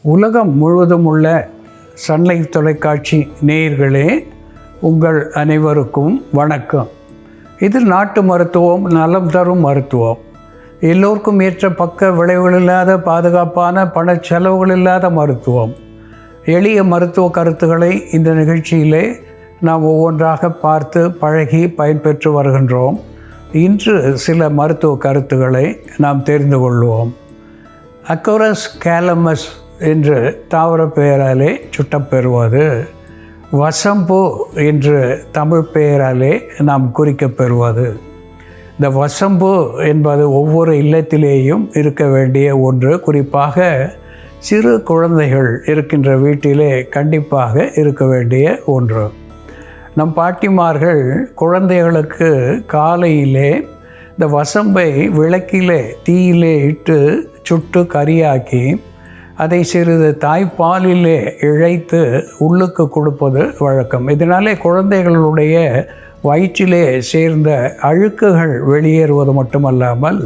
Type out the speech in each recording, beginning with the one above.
உலகம் முழுவதும் உள்ள சன்லைஃப் தொலைக்காட்சி நேயர்களே, உங்கள் அனைவருக்கும் வணக்கம். இது நாட்டு மருத்துவம், நலம் தரும் மருத்துவம். எல்லோருக்கும் ஏற்ற பக்க விளைவுகள் இல்லாத, பாதுகாப்பான, பண செலவுகள் இல்லாத மருத்துவம். எளிய மருத்துவ கருத்துக்களை இந்த நிகழ்ச்சியிலே நாம் ஒவ்வொன்றாக பார்த்து பழகி பயன்பெற்று வருகின்றோம். இன்று சில மருத்துவ கருத்துக்களை நாம் தெரிந்து கொள்வோம். அக்கோரஸ் கேலமஸ் என்று தாவர பெயராலே சுட்டப்பெறுவது, வசம்பு என்று தமிழ் பெயராலே நாம் குறிக்கப்பெறுவது. இந்த வசம்பு என்பது ஒவ்வொரு இல்லத்திலேயும் இருக்க வேண்டிய ஒன்று. குறிப்பாக சிறு குழந்தைகள் இருக்கின்ற வீட்டிலே கண்டிப்பாக இருக்க வேண்டிய ஒன்று. நம் பாட்டிமார்கள் குழந்தைகளுக்கு காலையிலே இந்த வசம்பை விளக்கிலே தீயிலே இட்டு சுட்டு கரியாக்கி அதை சிறிது தாய்ப்பாலிலே இழைத்து உள்ளுக்கு கொடுப்பது வழக்கம். இதனாலே குழந்தைகளுடைய வயிற்றிலே சேர்ந்த அழுக்குகள் வெளியேறுவது மட்டுமல்லாமல்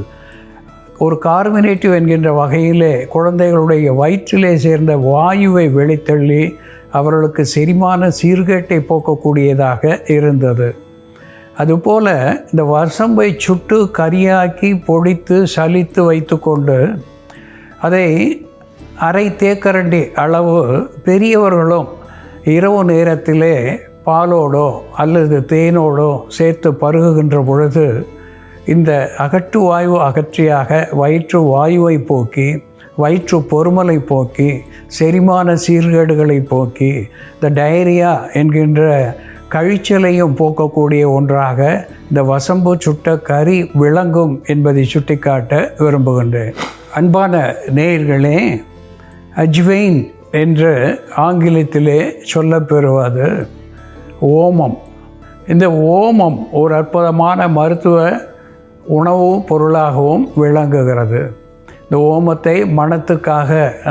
ஒரு கார்பனேட்டிவ் என்கின்ற வகையிலே குழந்தைகளுடைய வயிற்றிலே சேர்ந்த வாயுவை வெளித்தள்ளி அவர்களுக்கு செரிமான சீர்கேட்டை போக்கக்கூடியதாக இருந்தது. அதுபோல் இந்த வசம்பை சுட்டு கரியாக்கி பொடித்து சலித்து வைத்து கொண்டு அதை அரை தேக்கரண்டி அளவு பெரியவர்களும் இரவு நேரத்திலே பாலோடோ அல்லது தேனோடோ சேர்த்து பருகுகின்ற பொழுது இந்த அகட்டு வாயு அகற்றியாக வயிற்று வாயுவை போக்கி, வயிற்று பொறுமலை போக்கி, செரிமான சீர்கேடுகளை போக்கி, இந்த டயரியா என்கின்ற கழிச்சலையும் போக்கக்கூடிய ஒன்றாக இந்த வசம்பு சுட்ட கறி விளங்கும் என்பதை சுட்டிக்காட்ட விரும்புகின்றேன். அன்பான நேயர்களே, அஜ்வைன் என்று ஆங்கிலத்திலே சொல்லப்பெறுவது ஓமம். இந்த ஓமம் ஒரு அற்புதமான மருத்துவ உணவு பொருளாகவும் விளங்குகிறது. இந்த ஓமத்தை மணத்துக்காக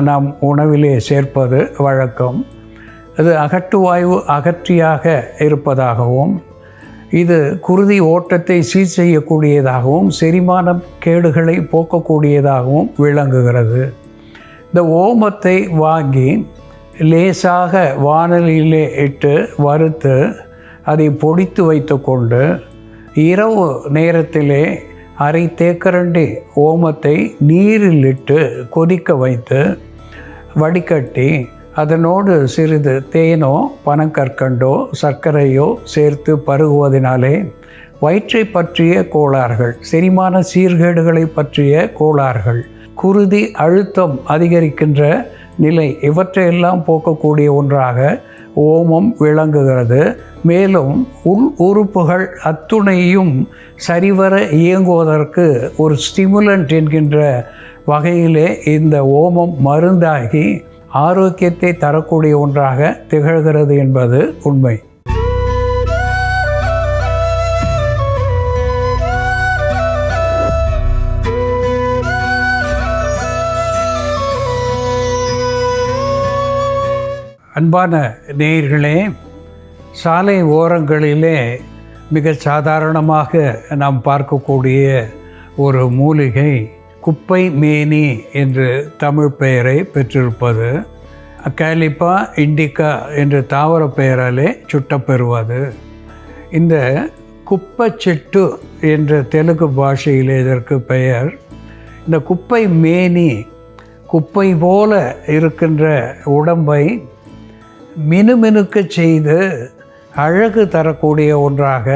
நாம் உணவிலே சேர்ப்பது வழக்கம். அது அகட்டுவாயு அகற்றியாக இருப்பதாகவும், இது குருதி ஓட்டத்தை சீர் செய்யக்கூடியதாகவும், செரிமான கேடுகளை போக்கக்கூடியதாகவும் விளங்குகிறது. இந்த ஓமத்தை வாங்கி லேசாக வாணலியிலே இட்டு வறுத்து அதை பொடித்து வைத்து கொண்டு இரவு நேரத்திலே அரை தேக்கரண்டி ஓமத்தை நீரில் இட்டு கொதிக்க வைத்து வடிகட்டி அதனோடு சிறிது தேனோ பனங்கற்கண்டோ சர்க்கரையோ சேர்த்து பருகுவதனாலே வயிற்றை பற்றிய கோளாறுகள், செரிமான சீர்கேடுகளை பற்றிய கோளாறுகள், குருதி அழுத்தம் அதிகரிக்கின்ற நிலை, இவற்றையெல்லாம் போக்கக்கூடிய ஒன்றாக ஓமம் விளங்குகிறது. மேலும் உள் உறுப்புகள் அத்துணையும் சரிவர இயங்குவதற்கு ஒரு ஸ்டிமுலண்ட் என்கின்ற வகையிலே இந்த ஓமம் மருந்தாகி ஆரோக்கியத்தை தரக்கூடிய ஒன்றாக திகழ்கிறது என்பது உண்மை. அன்பான நேயர்களே, சாலை ஓரங்களிலே மிக சாதாரணமாக நாம் பார்க்கக்கூடிய ஒரு மூலிகை குப்பை மேனி என்று தமிழ் பெயரை பெற்றிருப்பது, அக்காலிப்பா இண்டிகா என்று தாவர பெயராலே சுட்டப்பெறுவது. இந்த குப்பைச்சிட்டு என்ற தெலுங்கு பாஷையில் இதற்கு பெயர். இந்த குப்பை மேனி குப்பை போல இருக்கின்ற உடம்பை மினுமினுக்க செய்து அழகு தரக்கூடிய ஒன்றாக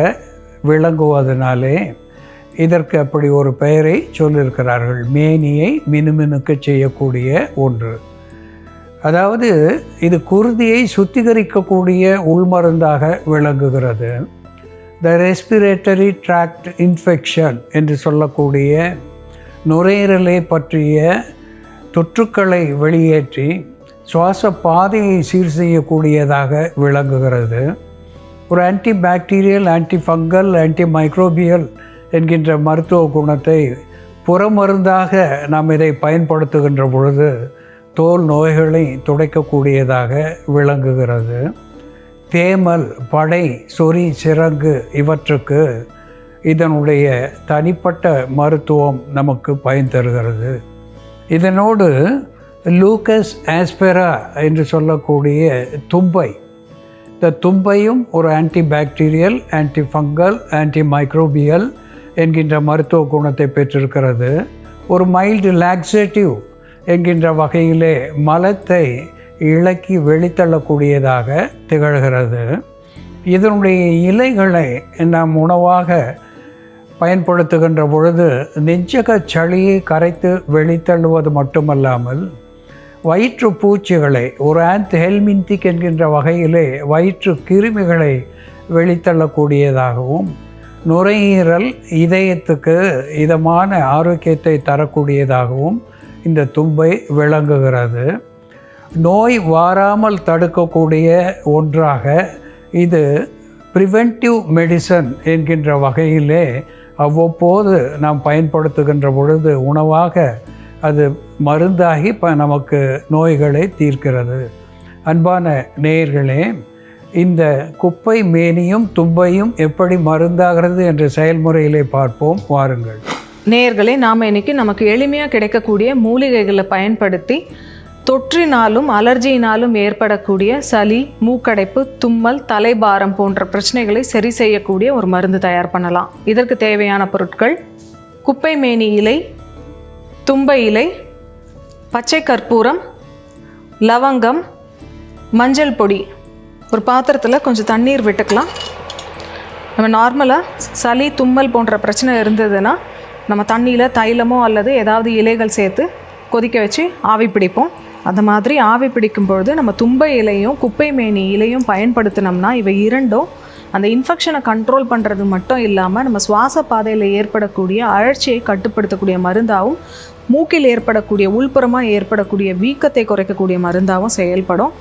விளங்குவதனாலே இதற்கு அப்படி ஒரு பெயரை சொல்லியிருக்கிறார்கள். மேனியை மினுமினுக்க செய்யக்கூடிய ஒன்று. அதாவது இது குருதியை சுத்திகரிக்கக்கூடிய உள்மருந்தாக விளங்குகிறது. த ரெஸ்பிரேட்டரி ட்ராக்ட் இன்ஃபெக்ஷன் என்று சொல்லக்கூடிய நுரையீரலை பற்றிய தொற்றுக்களை வெளியேற்றி சுவாச பாதையை சீர் செய்யக்கூடியதாக விளங்குகிறது. ஒரு ஆன்டிபாக்டீரியல், ஆன்டிஃபங்கல், ஆன்டிமைக்ரோபியல் என்கின்ற மருத்துவ குணத்தை புறமருந்தாக நாம் இதை பயன்படுத்துகின்ற பொழுது தோல் நோய்களை துடைக்கக்கூடியதாக விளங்குகிறது. தேமல், படை, சொறி, சிரங்கு இவற்றுக்கு இதனுடைய தனிப்பட்ட மருத்துவம் நமக்கு பயன் தருகிறது. இதனோடு லூக்கஸ் ஆஸ்பெரா என்று சொல்லக்கூடிய தும்பை. இந்த தும்பையும் ஒரு ஆன்டிபாக்டீரியல், ஆன்டிஃபங்கல், ஆன்டிமைக்ரோபியல் என்கின்ற மருத்துவ குணத்தை பெற்றிருக்கிறது. ஒரு மைல்டு லாக்ஸேட்டிவ் என்கின்ற வகையிலே மலத்தை இளக்கி வெளித்தள்ளக்கூடியதாக திகழ்கிறது. இதனுடைய இலைகளை நாம் உணவாக பயன்படுத்துகின்ற பொழுது நெஞ்சக சளியை கரைத்து வெளித்தள்ளுவது மட்டுமல்லாமல் வயிற்று பூச்சிகளை, ஒரு ஹெல்மின்திக் என்கின்ற வகையிலே வயிற்று கிருமிகளை வெளித்தள்ளக்கூடியதாகவும், நுரையீரல் இதயத்துக்கு இதமான ஆரோக்கியத்தை தரக்கூடியதாகவும் இந்த தும்பை விளங்குகிறது. நோய் வாராமல் தடுக்கக்கூடிய ஒன்றாக இது ப்ரிவென்டிவ் மெடிசன் என்கின்ற வகையிலே அவ்வப்போது நாம் பயன்படுத்துகின்ற பொழுது உணவாக அது மருந்தாகி நமக்கு நோய்களை தீர்க்கிறது. அன்பான நேயர்களே, இந்த குப்பை மேனியும் தும்பையும் எப்படி மருந்தாகிறது என்ற செயல்முறையிலே பார்ப்போம், வாருங்கள். நேயர்களே, நாம் இன்னைக்கு நமக்கு எளிமையாக கிடைக்கக்கூடிய மூலிகைகளை பயன்படுத்தி தொற்றினாலும் அலர்ஜியினாலும் ஏற்படக்கூடிய சளி, மூக்கடைப்பு, தும்மல், தலைபாரம் போன்ற பிரச்சனைகளை சரி செய்யக்கூடிய ஒரு மருந்து தயார் பண்ணலாம். இதற்கு தேவையான பொருட்கள்: குப்பை மேனி இலை, தும்பை இலை, பச்சை கற்பூரம், லவங்கம், மஞ்சள் பொடி. ஒரு பாத்திரத்தில் கொஞ்சம் தண்ணீர் விட்டுக்கலாம். நம்ம நார்மலாக சளி, தும்மல் போன்ற பிரச்சனை இருந்ததுன்னா நம்ம தண்ணியில் தைலமோ அல்லது ஏதாவது இலைகள் சேர்த்து கொதிக்க வச்சு ஆவி பிடிப்போம். அந்த மாதிரி ஆவி பிடிக்கும் பொழுது நம்ம தும்பை இலையும் குப்பை மேனி இலையும் பயன்படுத்தினோம்னா இவை இரண்டும் அந்த இன்ஃபெக்ஷனை கண்ட்ரோல் பண்ணுறது மட்டும் இல்லாமல் நம்ம சுவாச பாதையில் ஏற்படக்கூடிய அழற்சியை கட்டுப்படுத்தக்கூடிய மருந்தாகவும், மூக்கில் ஏற்படக்கூடிய உள்புறமாக ஏற்படக்கூடிய வீக்கத்தை குறைக்கக்கூடிய மருந்தாகவும் செயல்படும்.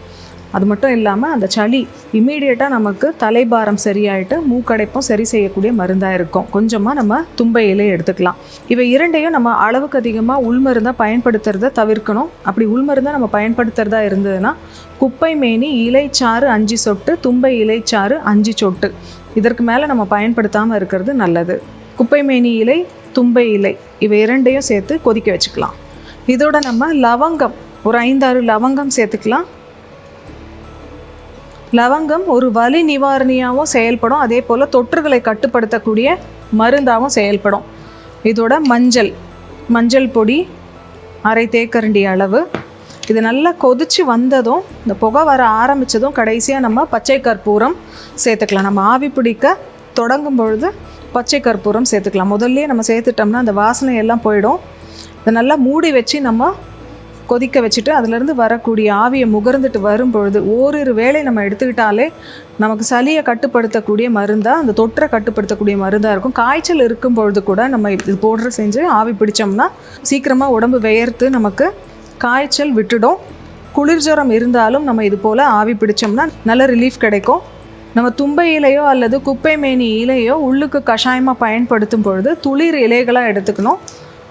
அது மட்டும் இல்லாமல் அந்த சளி இம்மீடியட்டாக நமக்கு தலைபாரம் சரியாயிட்டு மூக்கடைப்பும் சரி செய்யக்கூடிய மருந்தாக இருக்கும். கொஞ்சமாக நம்ம தும்பை இலை எடுத்துக்கலாம். இவை இரண்டையும் நம்ம அளவுக்கு அதிகமாக உள்மருந்தாக பயன்படுத்துறதை தவிர்க்கணும். அப்படி உள்மருந்தாக நம்ம பயன்படுத்துறதா இருந்ததுன்னா குப்பை மேனி இலைச்சாறு 5 சொட்டு, தும்பை இலைச்சாறு 5 சொட்டு, இதற்கு மேலே நம்ம பயன்படுத்தாமல் இருக்கிறது நல்லது. குப்பை மேனி இலை, தும்பை இலை இவை இரண்டையும் சேர்த்து கொதிக்க வச்சுக்கலாம். இதோட நம்ம லவங்கம் ஒரு 5-6 லவங்கம் சேர்த்துக்கலாம். லவங்கம் ஒரு வலி நிவாரணியாகவும் செயல்படும், அதே போல் தொற்றுகளை கட்டுப்படுத்தக்கூடிய மருந்தாகவும் செயல்படும். இதோட மஞ்சள் பொடி அரை தேக்கரண்டி அளவு. இது நல்லா கொதித்து வந்ததும், இந்த புகை வர ஆரம்பித்ததும் கடைசியாக நம்ம பச்சை கற்பூரம் சேர்த்துக்கலாம். நம்ம ஆவி பிடிக்க தொடங்கும் பொழுது பச்சை கற்பூரம் சேர்த்துக்கலாம். முதல்ல நம்ம சேர்த்துட்டோம்னா அந்த வாசனை எல்லாம் போயிடும். இதை நல்லா மூடி வச்சு நம்ம கொதிக்க வச்சுட்டு அதிலேருந்து வரக்கூடிய ஆவியை முகர்ந்துட்டு வரும்பொழுது ஓரிரு வேளை நம்ம எடுத்துக்கிட்டாலே நமக்கு சளியை கட்டுப்படுத்தக்கூடிய மருந்தாக, அந்த தொற்றை கட்டுப்படுத்தக்கூடிய மருந்தாக இருக்கும். காய்ச்சல் இருக்கும் பொழுது கூட நம்ம இது போன்ற செஞ்சு ஆவி பிடிச்சோம்னா சீக்கிரமாக உடம்பு வியர்த்து நமக்கு காய்ச்சல் விட்டுடும். குளிர்ஜுரம் இருந்தாலும் நம்ம இது போல் ஆவி பிடிச்சோம்னா நல்ல ரிலீஃப் கிடைக்கும். நம்ம தும்பை இலையோ அல்லது குப்பை மேனி இலையோ உள்ளுக்கு கஷாயமாக பயன்படுத்தும் பொழுது துளிர் இலைகளாக எடுத்துக்கணும்.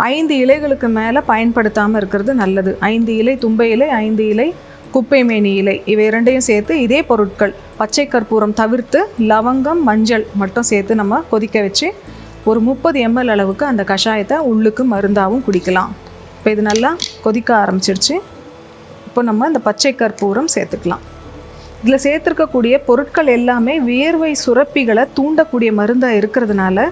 5 இலைகளுக்கு மேலே பயன்படுத்தாமல் இருக்கிறது நல்லது. 5 இலை தும்பை இலை, 5 இலை குப்பை மேனி இலை இவை இரண்டையும் சேர்த்து இதே பொருட்கள் பச்சை கற்பூரம் தவிர்த்து லவங்கம், மஞ்சள் மட்டும் சேர்த்து நம்ம கொதிக்க வச்சு ஒரு 30 ml அளவுக்கு அந்த கஷாயத்தை உள்ளுக்கு மருந்தாகவும் குடிக்கலாம். இப்போ இது நல்லா கொதிக்க ஆரம்பிச்சிருச்சு. இப்போ நம்ம இந்த பச்சை கற்பூரம் சேர்த்துக்கலாம். இதில் சேர்த்துருக்கக்கூடிய பொருட்கள் எல்லாமே வியர்வை சுரப்பிகளை தூண்டக்கூடிய மருந்தாக இருக்கிறதுனால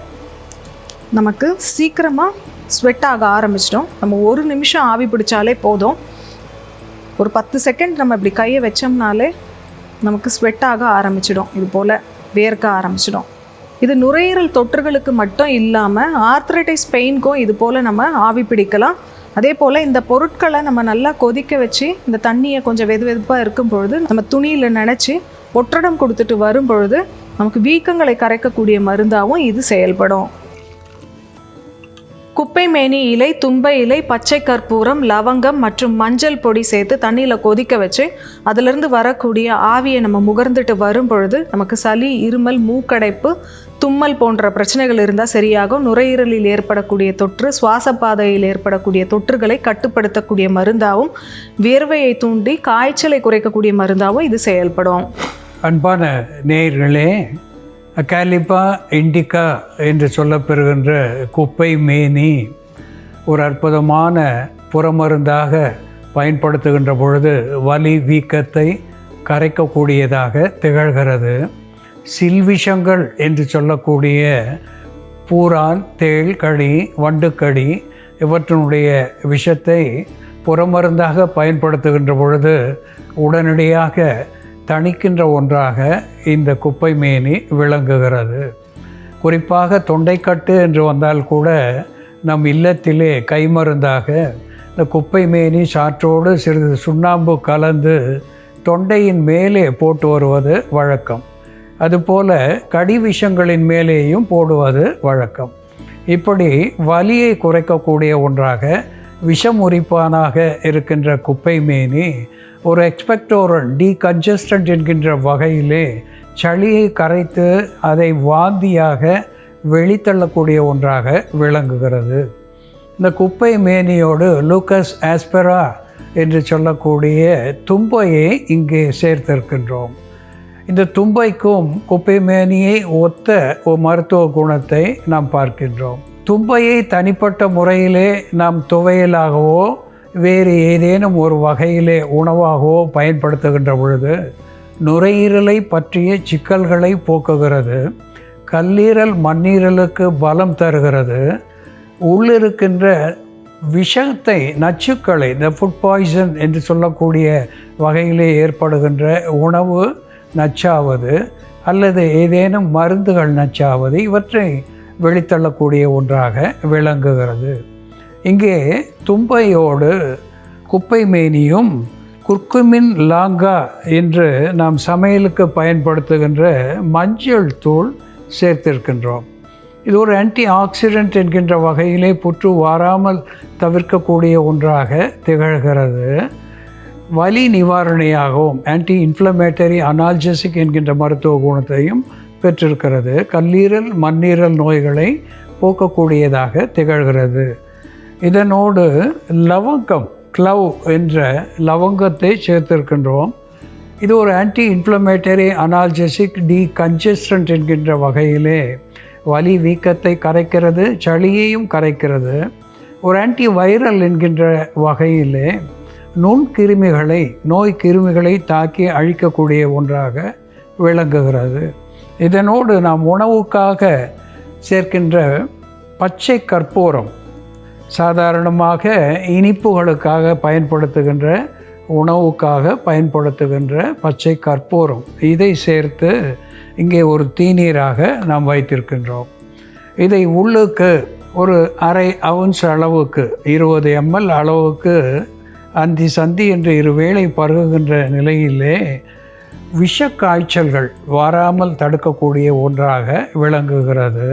நமக்கு சீக்கிரமாக ஸ்வெட் ஆக ஆரம்பிச்சிடும். நம்ம 1 நிமிஷம் ஆவி பிடிச்சாலே போதும். ஒரு 10 செகண்ட் நம்ம இப்படி கையை வச்சோம்னாலே நமக்கு ஸ்வெட் ஆக ஆரம்பிச்சிடும். இது போல் வேர்க்க ஆரம்பிச்சிடும். இது நுரையீரல் தொற்றுகளுக்கு மட்டும் இல்லாமல் ஆர்த்ரைட்டிஸ் பெயினுக்கும் இது போல் நம்ம ஆவி பிடிக்கலாம். அதே போல் இந்த பொருட்களை நம்ம நல்லா கொதிக்க வச்சு இந்த தண்ணியை கொஞ்சம் வெதுவெதுப்பாக இருக்கும் பொழுது நம்ம துணியில் நினச்சி ஒற்றடம் கொடுத்துட்டு வரும் பொழுது நமக்கு வீக்கங்களை கரைக்கக்கூடிய மருந்தாகவும் இது செயல்படும். குப்பை மேனி இலை, தும்பை இலை, பச்சை கற்பூரம், லவங்கம் மற்றும் மஞ்சள் பொடி சேர்த்து தண்ணியில் கொதிக்க வச்சு அதிலிருந்து வரக்கூடிய ஆவியை நம்ம முகர்ந்துட்டு வரும் பொழுது நமக்கு சளி, இருமல், மூக்கடைப்பு, தும்மல் போன்ற பிரச்சனைகள் இருந்தால் சரியாகும். நுரையீரலில் ஏற்படக்கூடிய தொற்று, சுவாச பாதையில் ஏற்படக்கூடிய தொற்றுகளை கட்டுப்படுத்தக்கூடிய மருந்தாகவும், வியர்வையை தூண்டி காய்ச்சலை குறைக்கக்கூடிய மருந்தாகவும் இது செயல்படும். அன்பான நேயர்களே, அகாலிபா இண்டிகா என்று சொல்லப்பெறுகின்ற குப்பை மேனி ஒரு அற்புதமான புறமருந்தாக பயன்படுத்துகின்ற பொழுது வலி வீக்கத்தை கரைக்கக்கூடியதாக திகழ்கிறது. சில்விஷங்கள் என்று சொல்லக்கூடிய பூரான், தேள் கடி, வண்டுக்கடி இவற்றினுடைய விஷத்தை புறமருந்தாக பயன்படுத்துகின்ற பொழுது உடனடியாக தணிக்கின்ற ஒன்றாக இந்த குப்பை மேனி விளங்குகிறது. குறிப்பாக தொண்டைக்கட்டு என்று வந்தால் கூட நம் இல்லத்திலே கைமருந்தாக இந்த குப்பை மேனி சாற்றோடு சிறிது சுண்ணாம்பு கலந்து தொண்டையின் மேலே போட்டு வருவது வழக்கம். அதுபோல கடி விஷங்களின் மேலேயும் போடுவது வழக்கம். இப்படி வலியை குறைக்கக்கூடிய ஒன்றாக விஷமுறிப்பானாக இருக்கின்ற குப்பை மேனி ஒரு எக்ஸ்பெக்டோரண்ட் டீகன்ஜஸ்டன்ட் என்கின்ற வகையிலே சளியை கரைத்து அதை வாந்தியாக வெளித்தள்ளக்கூடிய ஒன்றாக விளங்குகிறது. இந்த குப்பை மேனியோடு லூக்கஸ் ஆஸ்பெரா என்று சொல்லக்கூடிய தும்பையை இங்கே சேர்த்திருக்கின்றோம். இந்த தும்பைக்கும் குப்பை மேனியை ஒத்த ஒரு மருத்துவ குணத்தை நாம் பார்க்கின்றோம். தும்பையை தனிப்பட்ட முறையிலே நாம் துவையலாகவோ வேறு ஏதேனும் ஒரு வகையிலே உணவாகவோ பயன்படுத்துகின்ற பொழுது நுரையீரலை பற்றிய சிக்கல்களை போக்குகிறது. கல்லீரல் மண்ணீரலுக்கு பலம் தருகிறது. உள்ளிருக்கின்ற விஷத்தை, நச்சுக்களை, இந்த ஃபுட் பாய்சன் என்று சொல்லக்கூடிய வகையிலே ஏற்படுகின்ற உணவு நச்சாவது அல்லது ஏதேனும் மருந்துகள் நச்சாவது இவற்றை வெளித்தள்ளக்கூடிய ஒன்றாக விளங்குகிறது. இங்கே தும்பையோடு குப்பை மேனியும் குர்குமின் லாங்கா என்று நாம் சமையலுக்கு பயன்படுத்துகின்ற மஞ்சள் தூள் சேர்த்திருக்கின்றோம். இது ஒரு ஆன்டி ஆக்சிடென்ட் என்கின்ற வகையிலே புற்று வாராமல் தவிர்க்கக்கூடிய ஒன்றாக திகழ்கிறது. வலி நிவாரணியாகவும் ஆன்டி இன்ஃப்ளமேட்டரி அனால்ஜெசிக் என்கின்ற மருத்துவ குணத்தையும் பெற்றிருக்கிறது. கல்லீரல் மண்ணீரல் நோய்களை போக்கக்கூடியதாக திகழ்கிறது. இதனோடு லவங்கம், க்ளவ் என்ற லவங்கத்தை சேர்த்திருக்கின்றோம். இது ஒரு ஆன்டி இன்ஃப்ளமேட்டரி அனால்ஜெசிக் டீகன்ஜஸ்டன்ட் என்கின்ற வகையிலே வலி வீக்கத்தை கரைக்கிறது, சளியையும் கரைக்கிறது. ஒரு ஆன்டி வைரல் என்கின்ற வகையிலே நுண்கிருமிகளை, நோய் கிருமிகளை தாக்கி அழிக்கக்கூடிய ஒன்றாக விளங்குகிறது. இதனோடு நாம் உணவுக்காக சேர்க்கின்ற பச்சை கற்பூரம், சாதாரணமாக இனிப்புகளுக்காக பயன்படுத்துகின்ற, உணவுக்காக பயன்படுத்துகின்ற பச்சை கற்பூரம், இதை சேர்த்து இங்கே ஒரு தீநீராக நாம் வைத்திருக்கின்றோம். இதை உள்ளுக்கு ஒரு அரை அவுன்ஸ் அளவுக்கு 20 ml அளவுக்கு அந்தி சந்தி என்று இருவேளை பருகுகின்ற நிலையிலே விஷ காய்ச்சல்கள் வாராமல் தடுக்கக்கூடிய ஒன்றாக விளங்குகிறது.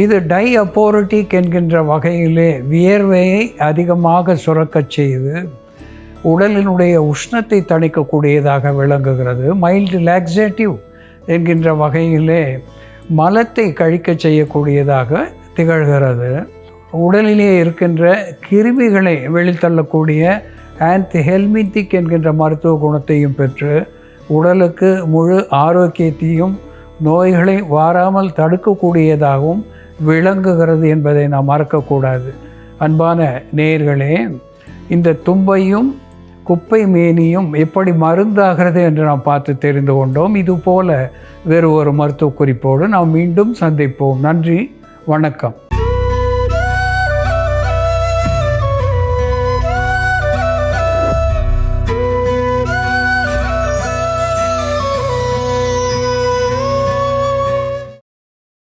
இது டைஅப்போரிட்டிக் என்கின்ற வகையிலே வியர்வையை அதிகமாக சுரக்கச் செய்து உடலினுடைய உஷ்ணத்தை தணிக்கக்கூடியதாக விளங்குகிறது. மைல்டு லாக்ஸேட்டிவ் என்கின்ற வகையிலே மலத்தை கழிக்க செய்யக்கூடியதாக திகழ்கிறது. உடலிலே இருக்கின்ற கிருமிகளை வெளித்தள்ளக்கூடிய ஆன்டி ஹெல்மித்திக் என்கின்ற மருத்துவ குணத்தையும் பெற்று உடலுக்கு முழு ஆரோக்கியத்தையும் நோய்களை வாராமல் தடுக்கக்கூடியதாகவும் விளங்குகிறது என்பதை நாம் மறக்கக்கூடாது. அன்பான நேயர்களே, இந்த தும்பையும் குப்பை மேனியும் எப்படி மருந்தாகிறது என்று நாம் பார்த்து தெரிந்து கொண்டோம். இதுபோல வேறு ஒரு மருத்துவ குறிப்போடு நாம் மீண்டும் சந்திப்போம். நன்றி, வணக்கம்.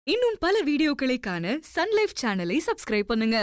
இன்னும் பல வீடியோக்களை காண சன் லைஃப் சேனலை சப்ஸ்கிரைப் பண்ணுங்க.